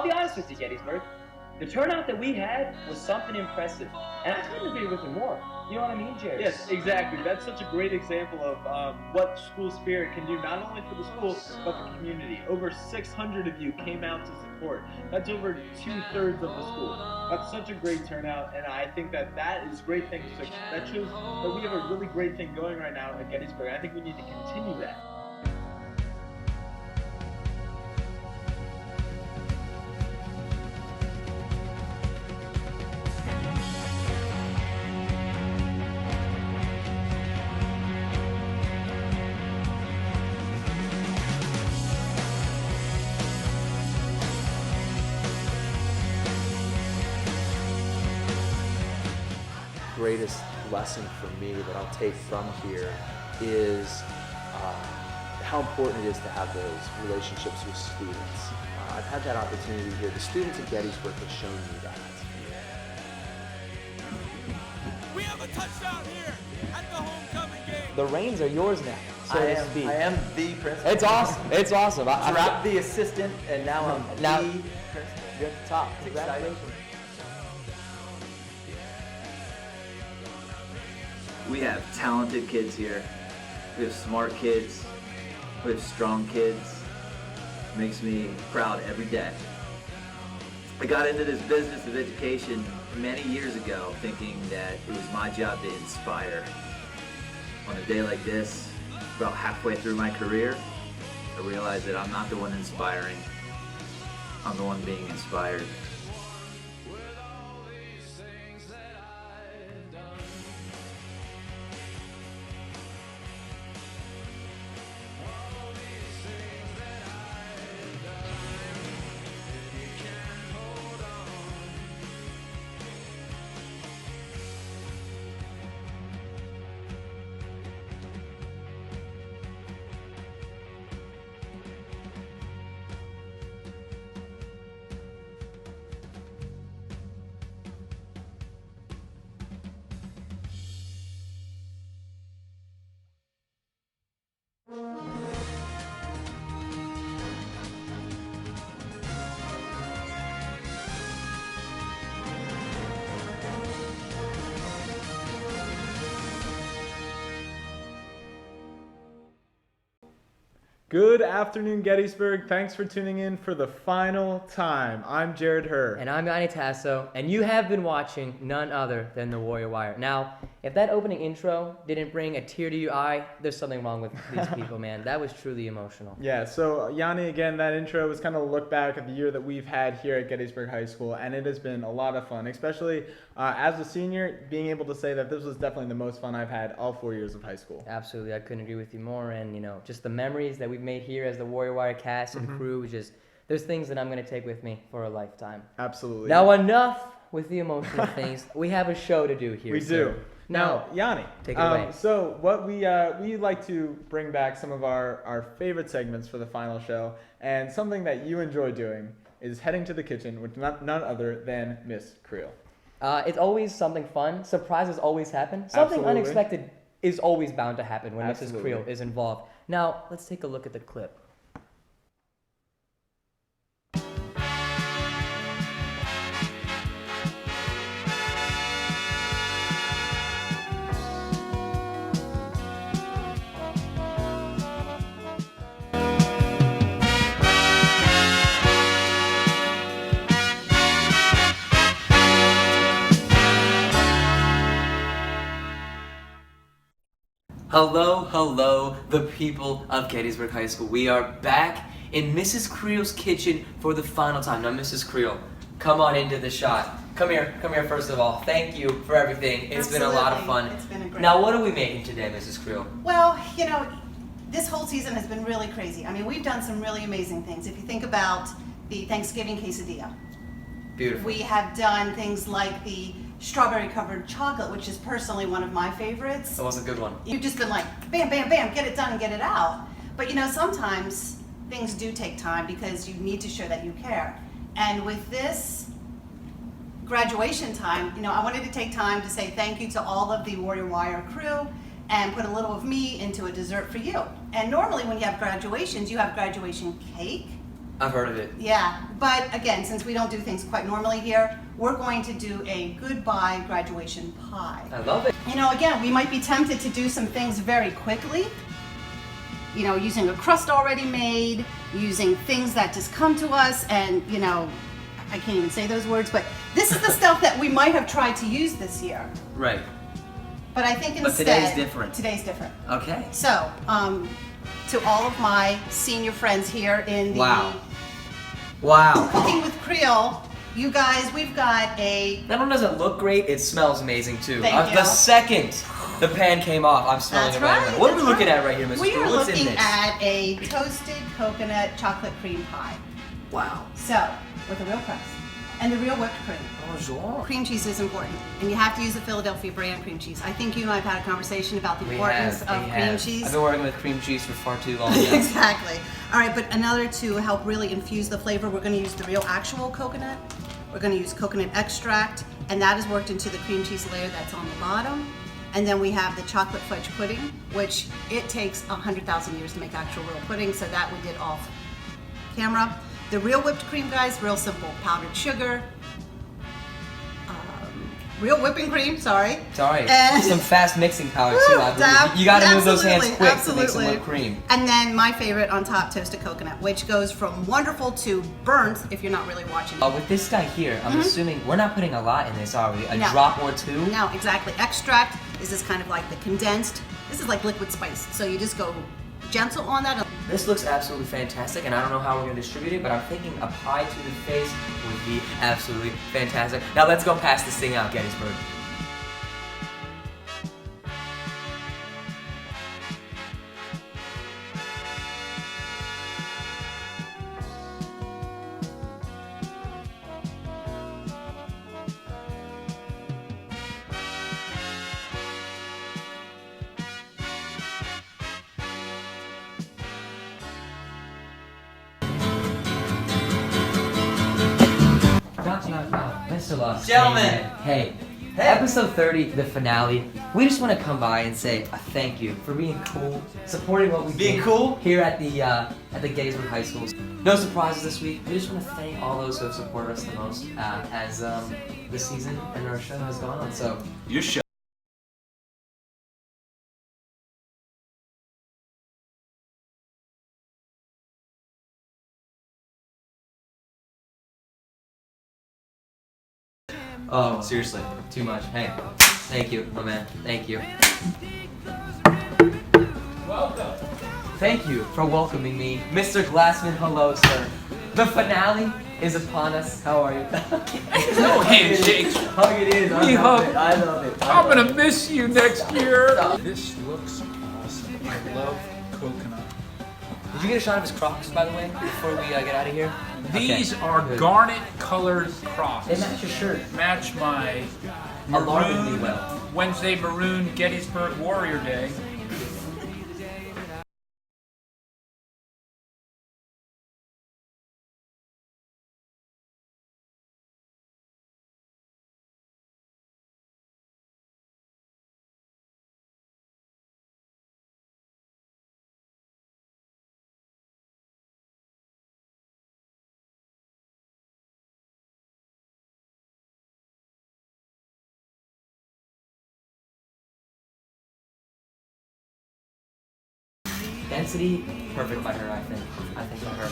I'll be honest with you, Gettysburg. The turnout that we had was something impressive, and I couldn't agree with you more. You know what I mean, Jared? Yes, exactly. That's such a great example of what school spirit can do, not only for the school, but the community. Over 600 of you came out to support. That's over 2/3 of the school. That's such a great turnout, and I think that is great thing. So that shows that we have a really great thing going right now at Gettysburg. I think we need to continue that. Greatest lesson for me that I'll take from here is how important it is to have those relationships with students. I've had that opportunity here. The students at Gettysburg have shown me that. We have a touchdown here at the homecoming game. The reins are yours now, so to speak. I am the principal. It's awesome. It's awesome. I dropped the assistant, and now I'm now the principal. you're at the top. It's exciting. Congratulations. We have talented kids here. We have smart kids. We have strong kids. It makes me proud every day. I got into this business of education many years ago thinking that it was my job to inspire. On a day like this, about halfway through my career, I realized that I'm not the one inspiring. I'm the one being inspired. Good afternoon, Gettysburg. Thanks for tuning in for the final time. I'm Jared Herr. And I'm Yanni Tasso, and you have been watching none other than the W.I.RE. Now, if that opening intro didn't bring a tear to your eye, there's something wrong with these people, man. That was truly emotional. Yeah, so Yanni, again, that intro was kind of a look back at the year that we've had here at Gettysburg High School, and it has been a lot of fun, especially as a senior, being able to say that this was definitely the most fun I've had all 4 years of high school. Absolutely, I couldn't agree with you more, and just the memories that we've made here as the W.I.RE cast and crew, there's things that I'm going to take with me for a lifetime. Absolutely. Now, enough with the emotional things. We have a show to do here. We do. Now, Yanni, take it away. So what we like to bring back some of our favorite segments for the final show, and something that you enjoy doing is heading to the kitchen with none other than Miss Creel. It's always something fun. Surprises always happen. Something Absolutely. unexpected is always bound to happen when Absolutely. Mrs. Creel is involved. Now, let's take a look at the clip. Hello, the people of Gettysburg High School. We are back in Mrs. Creel's kitchen for the final time. Now, Mrs. Creel, come on into the shot. Come here first of all. Thank you for everything. It's been a lot of fun. It's been a great Now, what are we making today, Mrs. Creel? Well, this whole season has been really crazy. I mean, we've done some really amazing things. If you think about the Thanksgiving quesadilla. Beautiful. We have done things like the strawberry covered chocolate, which is personally one of my favorites. That was a good one. You've just been like, bam, bam, bam, get it done and get it out. But sometimes things do take time because you need to show that you care. And with this graduation time, I wanted to take time to say thank you to all of the W.I.RE crew and put a little of me into a dessert for you. And normally when you have graduations, you have graduation cake, I've heard of it. Yeah, but again, since we don't do things quite normally here, we're going to do a goodbye graduation pie. I love it. You know, again, we might be tempted to do some things very quickly, you know, using a crust already made, using things that just come to us, and, you know, I can't even say those words, but this is the stuff that we might have tried to use this year. Right. But I think instead... But today's different. Today's different. Okay. So, to all of my senior friends here in the Wow. Cooking with Creole, you guys, we've got a... That one doesn't look great, it smells amazing too. Thank you. The second the pan came off, I'm smelling That's it right right. now. What are we that's looking at right here, Mr. We are What's in looking this? at a toasted coconut chocolate cream pie. Wow. So, with a real crust and the real whipped cream. Bonjour. Cream cheese is important, and you have to use the Philadelphia brand cream cheese. I think you and I have had a conversation about the importance of cream cheese. I've been working with cream cheese for far too long now. Exactly. All right, but another to help really infuse the flavor, we're going to use the real actual coconut. We're going to use coconut extract, and that is worked into the cream cheese layer that's on the bottom. And then we have the chocolate fudge pudding, which it takes 100,000 years to make actual real pudding, so that we did off camera. The real whipped cream, guys, real simple. Powdered sugar, real whipping cream, sorry. And some fast mixing power too, I believe. You gotta move those hands quick to make some whipped cream. And then my favorite on top, toasted coconut, which goes from wonderful to burnt if you're not really watching. With this guy here, I'm assuming we're not putting a lot in this, are we? A drop or two? No, exactly. Extract is just kind of like the condensed. This is like liquid spice. So you just go gentle on that. This looks absolutely fantastic, and I don't know how we're going to distribute it, but I'm thinking a pie to the face would be absolutely fantastic. Now let's go pass this thing out, Gettysburg. Mr. Love. Gentlemen. Hey. Episode 30, the finale. We just want to come by and say a thank you for being cool, supporting what we do here at the Gettysburg High School. No surprises this week. We just want to thank all those who have supported us the most as the season and our show has gone on. So Your show. Oh, seriously, too much. Hey, thank you, my man. Thank you. Welcome. Thank you for welcoming me, Mr. Glassman. Hello, sir. The finale is upon us. How are you? No handshakes. Hug it is. We hug. I love it. I'm gonna miss you next year. This looks awesome. I love coconut. Did you get a shot of his Crocs, by the way, before we get out of here? These are Good. garnet-colored Crocs. They match your shirt. Match my Alarmingly maroon well. Wednesday maroon Gettysburg Warrior Day. Density, perfect by her, I think. I think by her.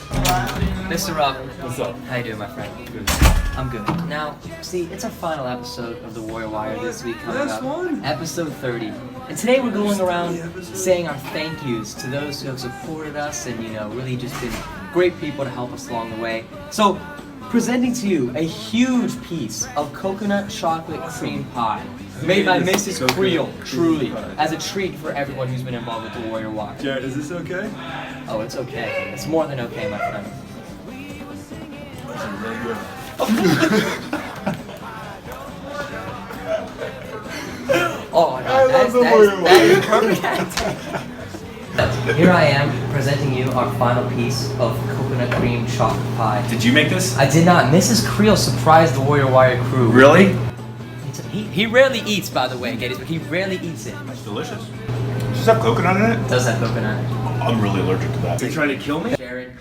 Mr. Rob. What's up? How you doing, my friend? Good. I'm good. Now, see, it's our final episode of the W.I.RE. this week coming Last up. one? Episode 30. And today we're going around saying our thank yous to those who have supported us and, you know, really just been great people to help us along the way. So, presenting to you a huge piece of coconut chocolate cream pie made by Mrs. Creole, truly, as a treat for everyone who's been involved with the W.I.RE. Jared, is this okay? Oh, it's okay. It's more than okay, my friend. This is really good. Oh my god, that is perfect. Here I am presenting you our final piece of coconut cream chocolate pie. Did you make this? I did not. Mrs. Creole surprised the W.I.RE. crew. Really? He rarely eats, by the way, Gettysburg. He rarely eats it. That's delicious. Does this have coconut in it? Does have coconut. I'm really allergic to that. You trying to kill me? Jared,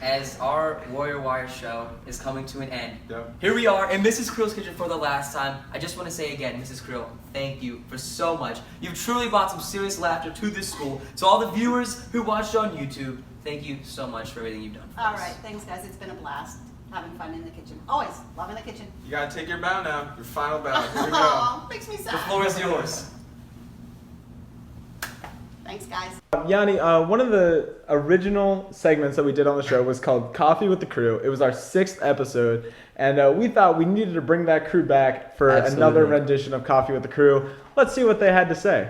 as our W.I.RE show is coming to an end, Yeah. here we are in Mrs. Creel's kitchen for the last time. I just want to say again, Mrs. Creel, thank you for so much. You've truly brought some serious laughter to this school. To all the viewers who watched on YouTube, thank you so much for everything you've done for All us. right, thanks guys. It's been a blast having fun in the kitchen. Always loving the kitchen. You gotta take your bow now. Your final bow. Here we go. Oh, makes me sad. The floor is yours. Thanks, guys. Yanni, one of the original segments that we did on the show was called Coffee with the Crew. It was our 6th episode, and we thought we needed to bring that crew back for another rendition of Coffee with the Crew. Let's see what they had to say.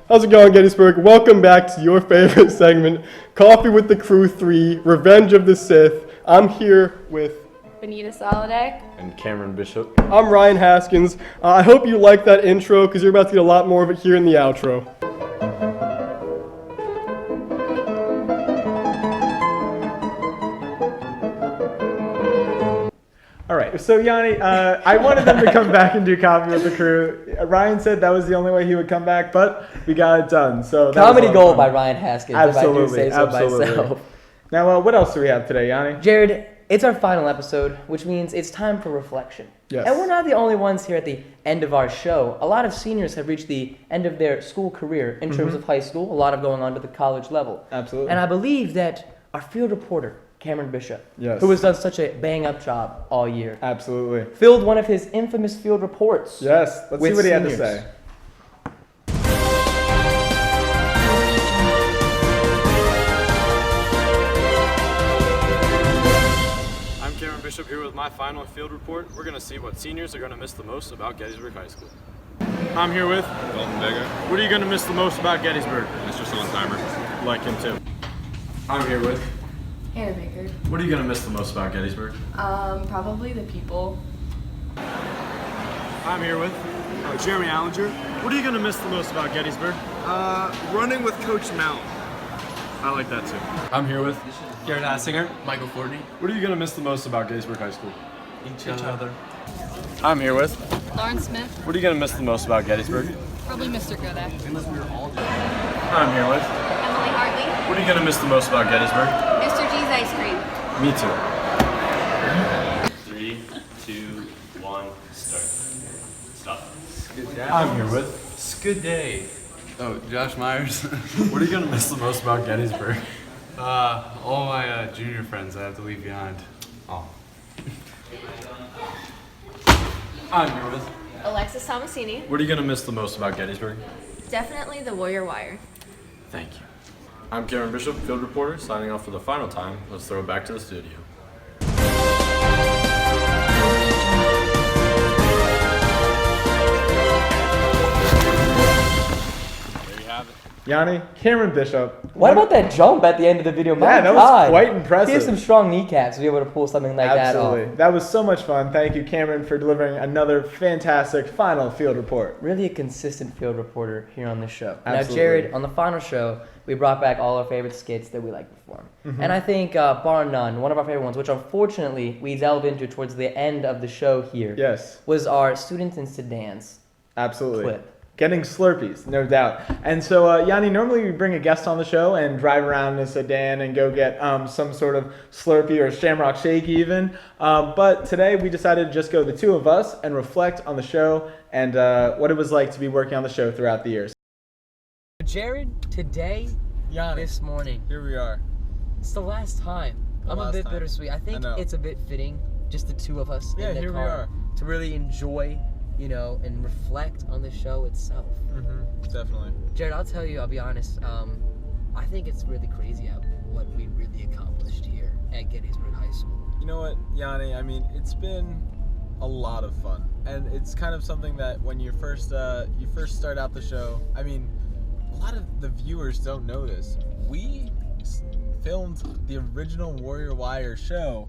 How's it going, Gettysburg? Welcome back to your favorite segment, Coffee with the Crew 3, Revenge of the Sith. I'm here with Benita Soliday. And Cameron Bishop. I'm Ryan Haskins. I hope you like that intro because you're about to get a lot more of it here in the outro. All right, so Yanni, I wanted them to come back and do Coffee with the Crew. Ryan said that was the only way he would come back, but we got it done. So that Comedy was a lot of gold fun. by Ryan Haskins, Absolutely, if I do say so absolutely. myself. Now, what else do we have today, Yanni? Jared, it's our final episode, which means it's time for reflection. Yes. And we're not the only ones here at the end of our show. A lot of seniors have reached the end of their school career in terms of high school, a lot of going on to the college level. Absolutely. And I believe that our field reporter, Cameron Bishop, Yes. who has done such a bang-up job all year, Absolutely. filled one of his infamous field reports. Yes, let's see with what he had to seniors. say. I'm Cameron Bishop here with my final field report. We're going to see what seniors are going to miss the most about Gettysburg High School. I'm here with Dalton Vega. What are you going to miss the most about Gettysburg? Mr. Sondheimer. Like him too. I'm here with. Hannah Baker. What are you going to miss the most about Gettysburg? Probably the people. I'm here with Jeremy Allinger. What are you going to miss the most about Gettysburg? Running with Coach Mount. I like that too. I'm here with. Garrett Assinger. Michael Courtney. What are you going to miss the most about Gettysburg High School? Each other. I'm here with. Lauren Smith. What are you going to miss the most about Gettysburg? Probably Mr. Kodak. I'm here with. Emily Hartley. What are you going to miss the most about Gettysburg? Mr. G's Ice Cream. Me too. 3, 2, 1, start. Stop. I'm here with. Good day. Oh, Josh Myers. What are you gonna miss the most about Gettysburg? All my junior friends I have to leave behind. Oh. I'm here with. Alexis Tomasini. What are you gonna miss the most about Gettysburg? Definitely the W.I.RE. Thank you. I'm Cameron Bishop, field reporter, signing off for the final time. Let's throw it back to the studio. There you have it. Yanni, Cameron Bishop. What about that jump at the end of the video? My Yeah, that was God. quite He impressive. has some strong kneecaps to be able to pull something like Absolutely. that off. That was so much fun. Thank you, Cameron, for delivering another fantastic final field report. Really a consistent field reporter here on the show. Absolutely. Now, Jared, on the final show, we brought back all our favorite skits that we like to perform. And I think, bar none, one of our favorite ones, which unfortunately we delve into towards the end of the show here, Yes, was our Students in Sedans absolutely. clip. Getting Slurpees, no doubt. And so, Yanni, normally we bring a guest on the show and drive around in a sedan and go get some sort of Slurpee or Shamrock Shake even. But today we decided to just go the two of us and reflect on the show and what it was like to be working on the show throughout the years. Jared, today, this morning, Here we are. it's the last time. I'm a bit bittersweet. I think know. it's a bit fitting, just the two of us Yeah, in the here we car, are. to really enjoy, you know, and reflect on the show itself. Definitely. Jared, I'll tell you, I'll be honest, I think it's really crazy what we really accomplished here at Gettysburg High School. You know what, Yanni? I mean, it's been a lot of fun, and it's kind of something that when you first start out the show, I mean, a lot of the viewers don't know this. We filmed the original W.I.RE show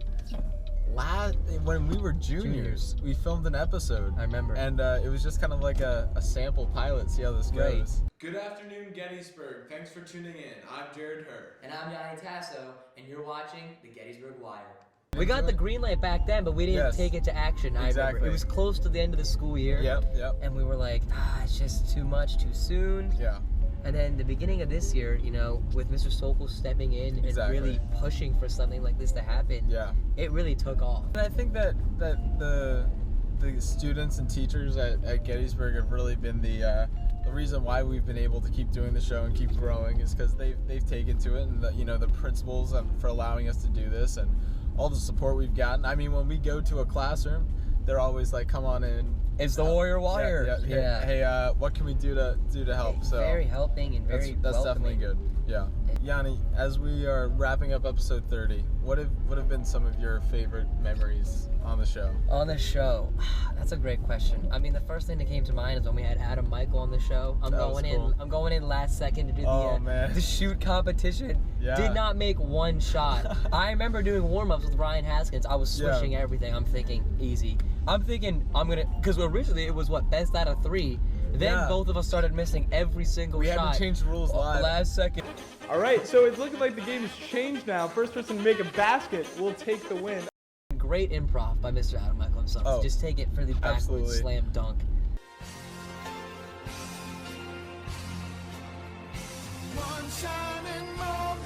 when we were juniors, we filmed an episode. I remember. And it was just kind of like a sample pilot, see how this Right. goes. Good afternoon, Gettysburg. Thanks for tuning in. I'm Jared Hurd. And I'm Yanni Tasso, and you're watching the Gettysburg Wire. We got the green light back then, but we didn't take it to action. I remember. It was close to the end of the school year. Yep. And we were like, it's just too much, too soon. Yeah. And then the beginning of this year, you know, with Mr. Sokol stepping in and really pushing for something like this to happen, it really took off. And I think that the students and teachers at Gettysburg have really been the reason why we've been able to keep doing the show and keep growing is because they've taken to it, and the principals for allowing us to do this and all the support we've gotten. I mean, when we go to a classroom, they're always like, "Come on in. It's the Warrior Wire." Yeah. Hey, what can we do to help? So very helping and very that's definitely welcoming. good. Yeah. Yanni, as we are wrapping up episode 30, what have been some of your favorite memories on the show? On the show, that's a great question. I mean, the first thing that came to mind is when we had Adam Michael on the show. I'm going in last second to do the shoot competition. Yeah. Did not make one shot. I remember doing warm-ups with Ryan Haskins. I was switching everything. I'm thinking easy. I'm thinking because originally it was best out of 3. Then both of us started missing every single shot. We had to change the rules live. Last second. All right, so it's looking like the game has changed now. First person to make a basket will take the win. Great improv by Mr. Adam Michael himself. Just take it for the backwards slam dunk. One shining moment.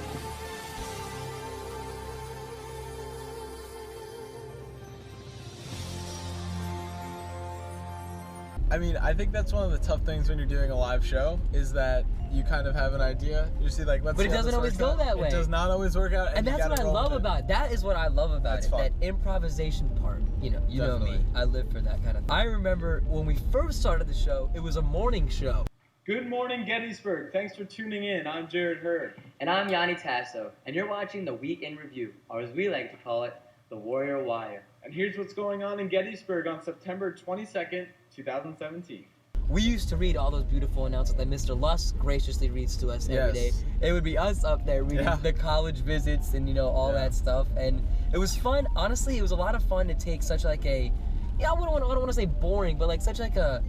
I mean, I think that's one of the tough things when you're doing a live show is that you kind of have an idea. You see, like, but it doesn't always go that way. It does not always work out, and that's what I love about it. That is what I love about it. That improvisation part. You know me. I live for that kind of thing. I remember when we first started the show, it was a morning show. Good morning, Gettysburg. Thanks for tuning in. I'm Jared Hurd. And I'm Yanni Tasso. And you're watching the Week in Review, or as we like to call it, the Warrior Wire. And here's what's going on in Gettysburg on September 22nd, 2017. We used to read all those beautiful announcements that Mr. Lusk graciously reads to us every day. It would be us up there reading the college visits and all that stuff, and it was fun. Honestly, it was a lot of fun to take such like a, I don't want to say boring, but like such like a,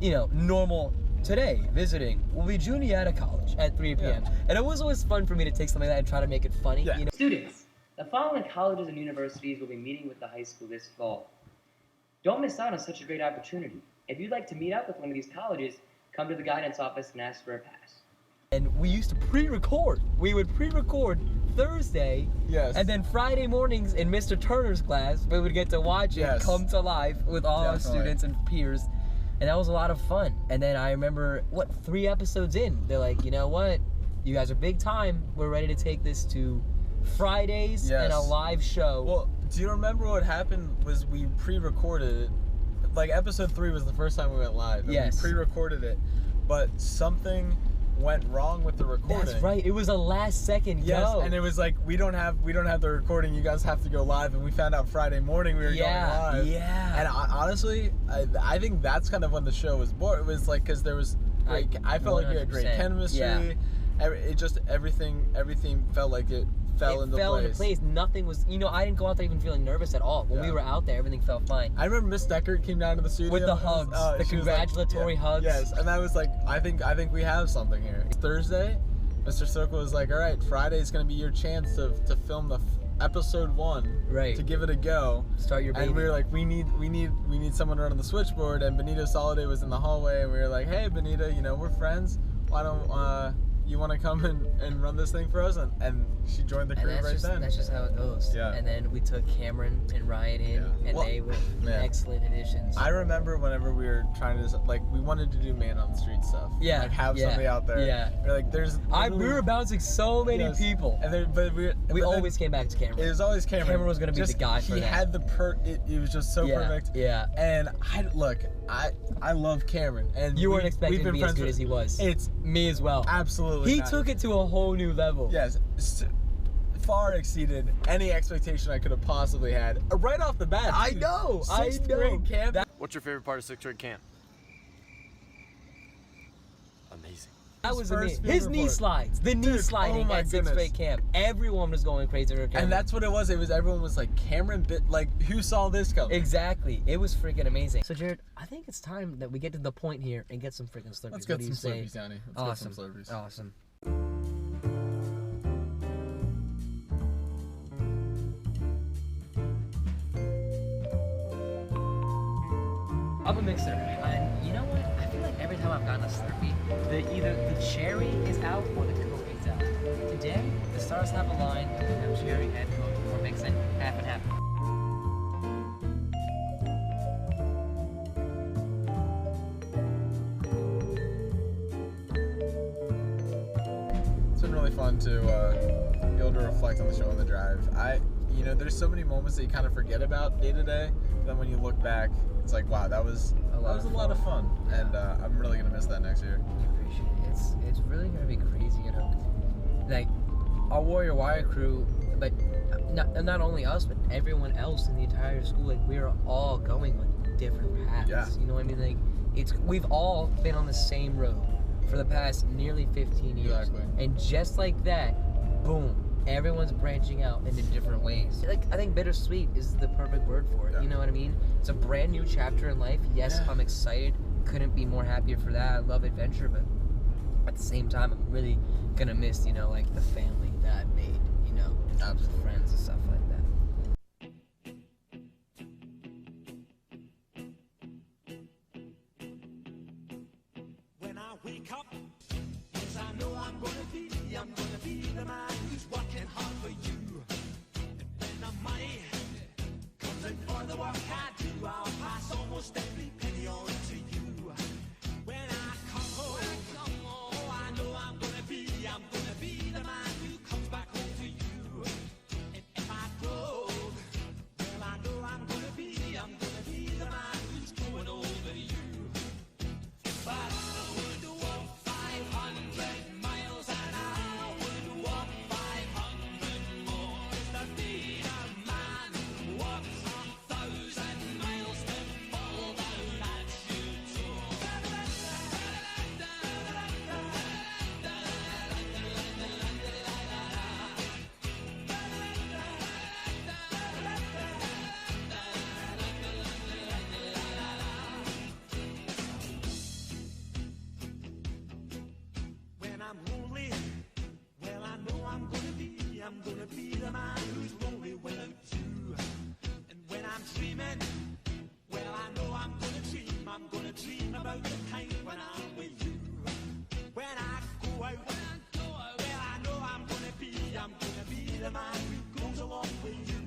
normal. Today, visiting will be Juniata College at 3 p.m. And it was always fun for me to take something like that and try to make it funny. Students, the following colleges and universities will be meeting with the high school this fall. Don't miss out on such a great opportunity. If you'd like to meet up with one of these colleges, come to the guidance office and ask for a pass. And we used to pre-record. We would pre-record Thursday, and then Friday mornings in Mr. Turner's class, we would get to watch it come to life with all our students and peers. And that was a lot of fun. And then I remember, 3 episodes in, they're like, you know what? You guys are big time. We're ready to take this to Fridays and a live show. Well, do you remember what happened was we pre-recorded it. Like, episode 3 was the first time we went live. And we pre-recorded it. But something went wrong with the recording. That's right. It was a last second go. And it was like, we don't have the recording. You guys have to go live. And we found out Friday morning we were going live. Yeah. And honestly, I think that's kind of when the show was born. It was like, because there was great, I felt like we had great chemistry. Yeah. It just, everything felt like it fell into place. Nothing was, I didn't go out there even feeling nervous at all. When we were out there, everything felt fine. I remember Miss Deckert came down to the studio with the hugs, the congratulatory hugs. Yes, and I was like, I think we have something here. Thursday, Mr. Sokol was like, all right, Friday is going to be your chance to film the episode 1, to give it a go. Start your baby. And we were like, we need someone running the switchboard. And Benito Soliday was in the hallway, and we were like, hey, Benito, we're friends. Why don't you want to come and run this thing for us? And she joined the crew then. That's just how it goes. Yeah. And then we took Cameron and Ryan in, and they were excellent additions. I remember whenever we were trying to, we wanted to do man on the street stuff. Yeah. Like, have somebody out there. Yeah. We're like, we were bouncing so many people. And we always came back to Cameron. It was always Cameron. Cameron was going to be the guy for that. He had the it was just so perfect. Yeah. And I love Cameron. And you weren't expecting to be as good as he was. It's me as well. Absolutely. He took it to a whole new level. Yes. Far exceeded any expectation I could have possibly had. Right off the bat. I know. Sixth grade camp. What's your favorite part of 6th grade camp? Amazing. That was first amazing. field His knee report. slides. The knee Dude, sliding oh my at sixth goodness. grade camp. Everyone was going crazy for Cameron. And that's what it was. Everyone was like, Cameron who saw this coming? Exactly. It was freaking amazing. So Jared, I think it's time that we get to the point here and get some freaking Slurpees. Let's get What do some you say? Slurpees, Downey. Let's Awesome. get some Slurpees. Awesome. I'm a mixer, and you know what? I feel like every time I've gotten a Slurpee, either the cherry is out or the Coke is out. Today, the stars have aligned, and we have cherry and Coke. We're mixing half and half. It's been really fun to be able to reflect on the show on the drive. There's so many moments that you kind of forget about day to day. Then when you look back, it's like, wow, that was a lot of fun, and I'm really gonna miss that next year. I appreciate it. It's really gonna be crazy, Like our W.I.RE crew, but not only us, but everyone else in the entire school. Like we're all going like different paths. Yeah. You know what I mean? Like we've all been on the same road for the past nearly 15 years. Exactly. And just like that, boom, everyone's branching out into different ways. Like I think bittersweet is the perfect word for it. Yeah. You know what I mean? It's a brand new chapter in life. Yes, I'm excited. Couldn't be more happier for that. I love adventure, but at the same time, I'm really gonna miss, like the family that I made, Absolutely. friends and stuff like that. When I wake up, yes, I know I'm gonna be the man who's working hard for you. And when the money comes in for the work I do, I'll pass almost every penny on to you. When I come home, oh, I know I'm gonna be the man who comes back home to you. And if I grow, well, I know I'm gonna be the man who's growing over you. But I would walk 500 miles and I would walk 500 more to be a man who walks 1,000 miles to fall down that shoe When I'm lonely, well, I know I'm gonna be the man who's lonely without you. And when I'm dreaming, well, I know I'm gonna dream about the time when I'm with you. When I go out, well, I know I'm gonna be the man who goes along with you.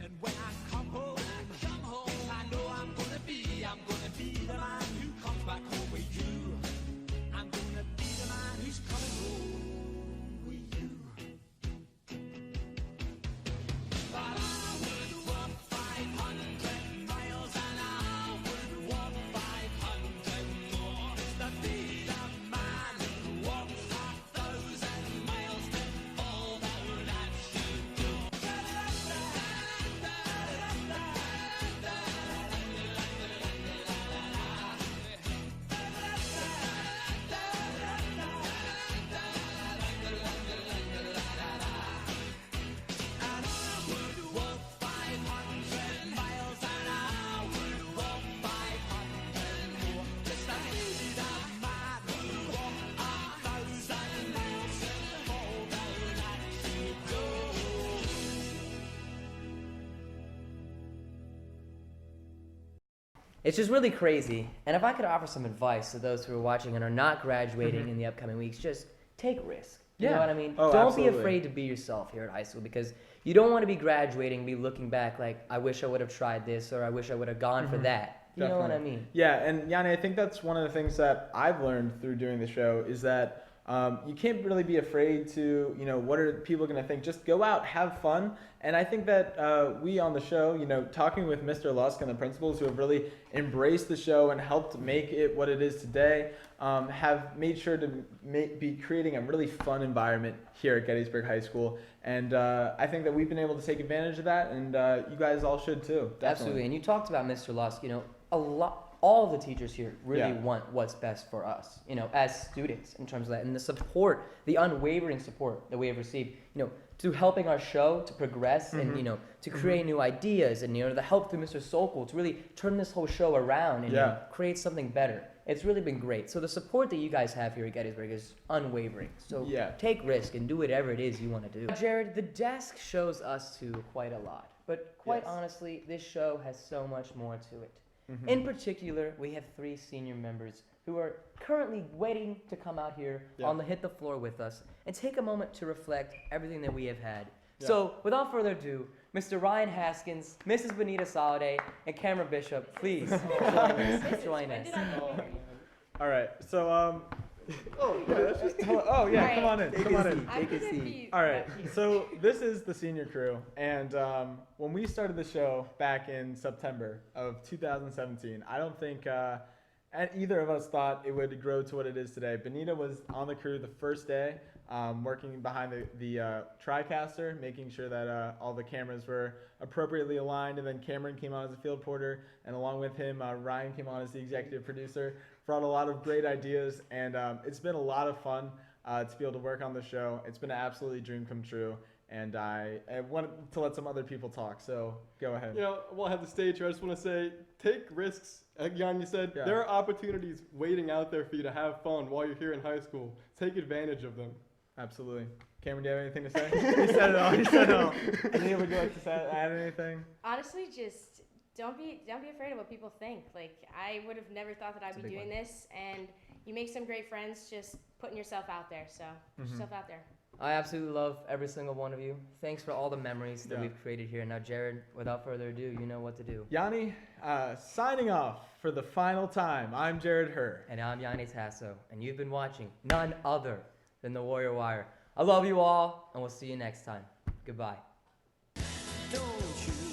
And when I come home, I know I'm gonna be the man who comes back home with you. I'm gonna be the man who's coming home with you. But I would walk 500 miles and I would walk 500 more to be the man who walks 1,000 miles to fall down that shoe. And I would walk 500 miles and I would walk 500 more just to be the man who walked 1,000 miles to fall down that shoe. It's just really crazy. And if I could offer some advice to those who are watching and are not graduating in the upcoming weeks, just take risk. You know what I mean? Oh, Don't absolutely. be afraid to be yourself here at high school, because you don't want to be graduating and be looking back like, I wish I would have tried this, or I wish I would have gone for that. You know what I mean? Yeah, and Yanni, I think that's one of the things that I've learned through doing the show is that you can't really be afraid to, what are people going to think? Just go out, have fun. And I think that we on the show, talking with Mr. Lusk and the principals who have really embraced the show and helped make it what it is today, have made sure to be creating a really fun environment here at Gettysburg High School. And I think that we've been able to take advantage of that, and you guys all should too. Definitely. Absolutely. And you talked about Mr. Lusk, all the teachers here really Yeah. want what's best for us, as students in terms of that. And the support, the unwavering support that we have received, to helping our show to progress and, to create new ideas and, the help through Mr. Sokol to really turn this whole show around and create something better. It's really been great. So the support that you guys have here at Gettysburg is unwavering. So take risk and do whatever it is you want to do. Jared, the desk shows us to quite a lot. But quite honestly, this show has so much more to it. In particular, we have 3 senior members who are currently waiting to come out here on the Hit the Floor with us and take a moment to reflect everything that we have had. So, without further ado, Mr. Ryan Haskins, Mrs. Benita Soliday, and Cameron Bishop, please join us. All right, so come on in. Take a seat. All right, so this is the senior crew, and when we started the show back in September of 2017, I don't think either of us thought it would grow to what it is today. Benita was on the crew the first day, working behind the TriCaster, making sure that all the cameras were appropriately aligned, and then Cameron came on as a field porter, and along with him, Ryan came on as the executive producer, brought a lot of great ideas, and it's been a lot of fun to be able to work on the show. It's been an absolutely dream come true, and I wanted to let some other people talk, so go ahead. We'll have the stage here. I just want to say, take risks. Like Yanni said, there are opportunities waiting out there for you to have fun while you're here in high school. Take advantage of them. Absolutely. Cameron, do you have anything to say? He said it all. Benita, would you like to add anything? Honestly, just don't be afraid of what people think. Like, I would have never thought that I'd be doing this, and you make some great friends just putting yourself out there. So put yourself out there. I absolutely love every single one of you. Thanks for all the memories that we've created here. Now, Jared, without further ado, you know what to do. Yanni, signing off for the final time. I'm Jared Herr. And I'm Yanni Tasso, and you've been watching none other than the Warrior Wire. I love you all, and we'll see you next time. Goodbye. Don't you